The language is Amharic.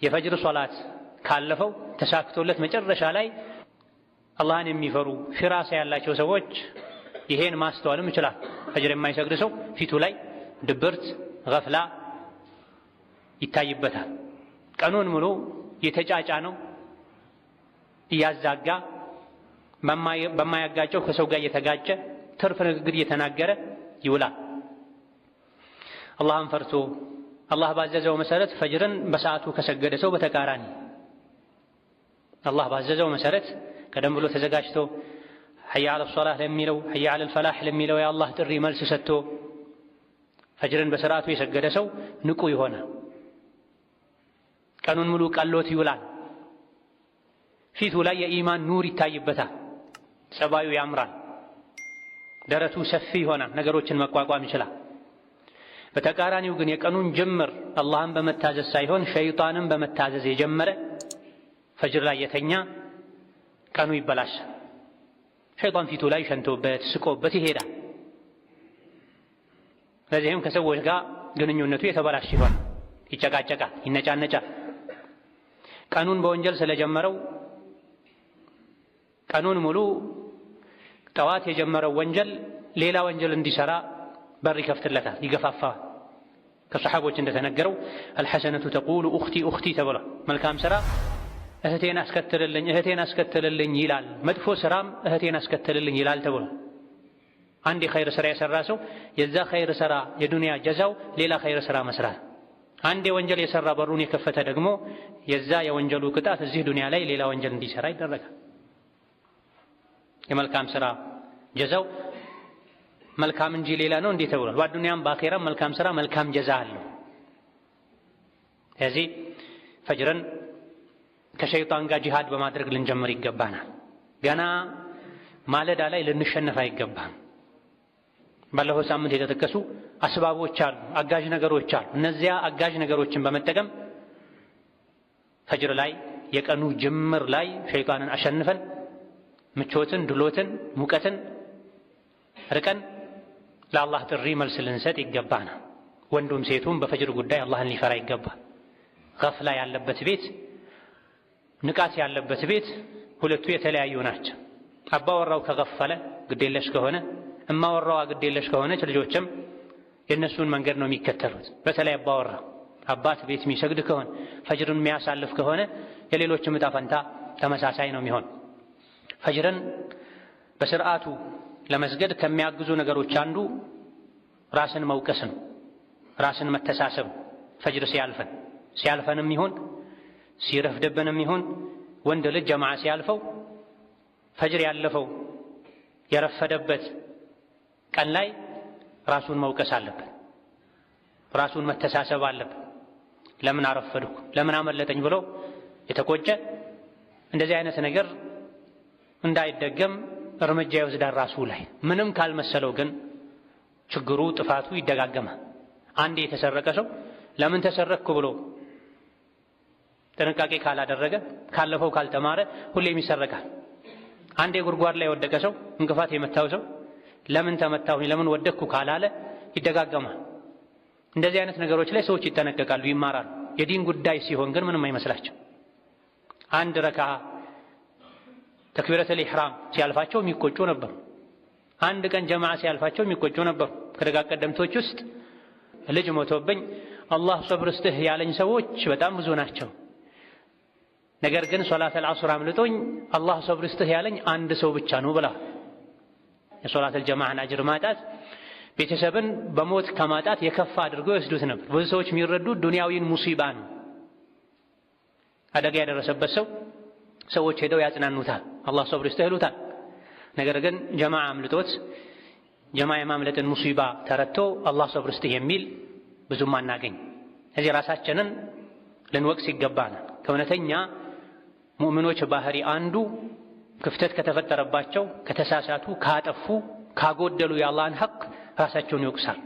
የፈጅር ሶላት ካለፈው ተሳክቶለት መጨረሻ ላይ አላህን የሚፈሩ ፊራሳ ያላቸው ሰዎች ይሄን ማስተዋልም ይችላል። ፈጅር የማይሰግድ ሰው ፊቱ ላይ ድብርት፣ ገፍላ ይታይበታል። ቀኑን ሙሉ የተጫጫ ነው፣ እያዛጋ በማያጋጨው ከሰው ጋር እየተጋጨ ትርፍ ንግግር እየተናገረ ይውላል። አላህን ፈርቶ አላህ ባዘዘው መሰረት ፈጅርን በሰዓቱ ከሰገደ ሰው በተቃራኒ አላህ ባዘዘው መሰረት ቀደም ብሎ ተዘጋጅቶ ሐያ ዐለ ሶላህ ለሚለው ሐያ ዐለል ፈላህ ለሚለው የአላህ ጥሪ መልስ ሰጥቶ ፈጅርን በሰዓቱ የሰገደ ሰው ንቁ ይሆናል። ቀኑን ሙሉ ቀሎት ይውላል። ፊቱ ላይ የኢማን ኑር ይታይበታል። ጸባዩ ያምራል። ደረቱ ሰፊ ይሆናል። ነገሮችን መቋቋም ይችላል። በተቃራኒው ግን የቀኑን ጅምር አላህን በመታዘዝ ሳይሆን ሸይጣንን በመታዘዝ የጀመረ ፈጅር ላይ የተኛ ቀኑ ይበላሻል። ሸይጣን ፊቱ ላይ ሸንቶበት ስቆበት ይሄዳል። ለዚህም ከሰዎች ጋር ግንኙነቱ የተበላሸ ይሆናል። ይጨቃጨቃል፣ ይነጫነጫል። ቀኑን በወንጀል ስለጀመረው ቀኑን ሙሉ ጠዋት የጀመረው ወንጀል ሌላ ወንጀል እንዲሰራ በር ይከፍትለታል፣ ይገፋፋዋል። ከሰሓቦች እንደተነገረው አልሐሰነቱ ተቁሉ ኡኽቲ ኡኽቲ ተብሏል። መልካም ሥራ እህቴን አስከትልልኝ እህቴን አስከትልልኝ ይላል፣ መጥፎ ሥራም እህቴን አስከትልልኝ ይላል ተብሏል። አንድ የኸይር ሥራ የሠራ ሰው የዛ ኸይር ሥራ የዱንያ ጀዛው ሌላ ኸይር ሥራ መስራት፣ አንድ የወንጀል የሠራ በሩን የከፈተ ደግሞ የዛ የወንጀሉ ቅጣት እዚህ ዱንያ ላይ ሌላ ወንጀል እንዲሠራ ይደረጋል። የመልካም ሥራ ጀዛው መልካም እንጂ ሌላ ነው እንዴ ተብሏል። በዱንያም በአኼራም መልካም ሥራ መልካም ጀዛ አለው። ስለዚህ ፈጅርን ከሸይጣን ጋር ጂሃድ በማድረግ ልንጀምር ይገባናል። ገና ማለዳ ላይ ልንሸነፍ አይገባም። ባለፈው ሳምንት የተጠቀሱ አስባቦች አሉ፣ አጋዥ ነገሮች አሉ። እነዚያ አጋዥ ነገሮችን በመጠቀም ፈጅር ላይ የቀኑ ጅምር ላይ ሸይጣንን አሸንፈን ምቾትን፣ ድሎትን፣ ሙቀትን ርቀን ለአላህ ጥሪ መልስ ልንሰጥ ይገባናል። ወንዱም ሴቱም በፈጅር ጉዳይ አላህን ሊፈራ ይገባል። ገፍላ ያለበት ቤት፣ ንቃት ያለበት ቤት ሁለቱ የተለያዩ ናቸው። አባወራው ከገፈለ ግዴለሽ ከሆነ እማወራዋ ግዴለሽ ከሆነች ልጆችም የእነሱን መንገድ ነው የሚከተሉት። በተለይ አባወራ አባት ቤት የሚሰግድ ከሆነ ፈጅርን የሚያሳልፍ ከሆነ የሌሎችም ዕጣ ፈንታ ተመሳሳይ ነው የሚሆን። ፈጅርን በስርዓቱ ለመስገድ ከሚያግዙ ነገሮች አንዱ ራስን መውቀስ ነው፣ ራስን መተሳሰብ። ፈጅር ሲያልፈንም ይሁን ሲረፍድብንም ይሁን ወንድ ልጅ ጀማዓ ሲያልፈው ፈጅር ያለፈው የረፈደበት ቀን ላይ ራሱን መውቀስ አለበት፣ ራሱን መተሳሰብ አለበት። ለምን አረፈድኩ፣ ለምን አመለጠኝ ብሎ የተቆጨ እንደዚህ አይነት ነገር እንዳይደገም እርምጃ ይወስዳል ራሱ ላይ። ምንም ካልመሰለው ግን ችግሩ ጥፋቱ ይደጋገማል። አንዴ የተሰረቀ ሰው ለምን ተሰረቅኩ ብሎ ጥንቃቄ ካላደረገ ካለፈው ካልተማረ ሁሌም ይሰረቃል። አንዴ ጉድጓድ ላይ የወደቀ ሰው እንቅፋት የመታው ሰው ለምን ተመታሁኝ ለምን ወደቅኩ ካላለ ይደጋገማል። እንደዚህ አይነት ነገሮች ላይ ሰዎች ይጠነቀቃሉ፣ ይማራሉ። የዲን ጉዳይ ሲሆን ግን ምንም አይመስላቸው። አንድ ረካዓ ተክቢረቱል ኢሕራም ሲያልፋቸው የሚቆጩ ነበሩ። አንድ ቀን ጀማዓ ሲያልፋቸው የሚቆጩ ነበሩ። ከደጋ ቀደምቶች ውስጥ ልጅ ሞቶብኝ አላህ ሰብር ስትህ ያለኝ ሰዎች በጣም ብዙ ናቸው። ነገር ግን ሶላተል ዐስር አምልጦኝ አላህ ሰብር ስትህ ያለኝ አንድ ሰው ብቻ ነው ብላ። የሶላተል ጀማዓን አጅር ማጣት ቤተሰብን በሞት ከማጣት የከፋ አድርገው ይወስዱት ነበር። ብዙ ሰዎች የሚረዱት ዱንያዊን ሙሲባ ነው። አደጋ ያደረሰበት ሰው ሰዎች ሄደው ያጽናኑታል፣ አላህ ሰብር ስትህ ይሉታል። ነገር ግን ጀማዓ አምልጦት ጀማዓ የማምለጥን ሙሲባ ተረድቶ አላህ ሰብር ስትህ የሚል ብዙም አናገኝ። እዚህ ራሳችንን ልንወቅስ ይገባናል። ከእውነተኛ ሙእሚኖች ባህሪ አንዱ ክፍተት ከተፈጠረባቸው ከተሳሳቱ፣ ካጠፉ፣ ካጎደሉ የአላህን ሐቅ ራሳቸውን ይወቅሳል።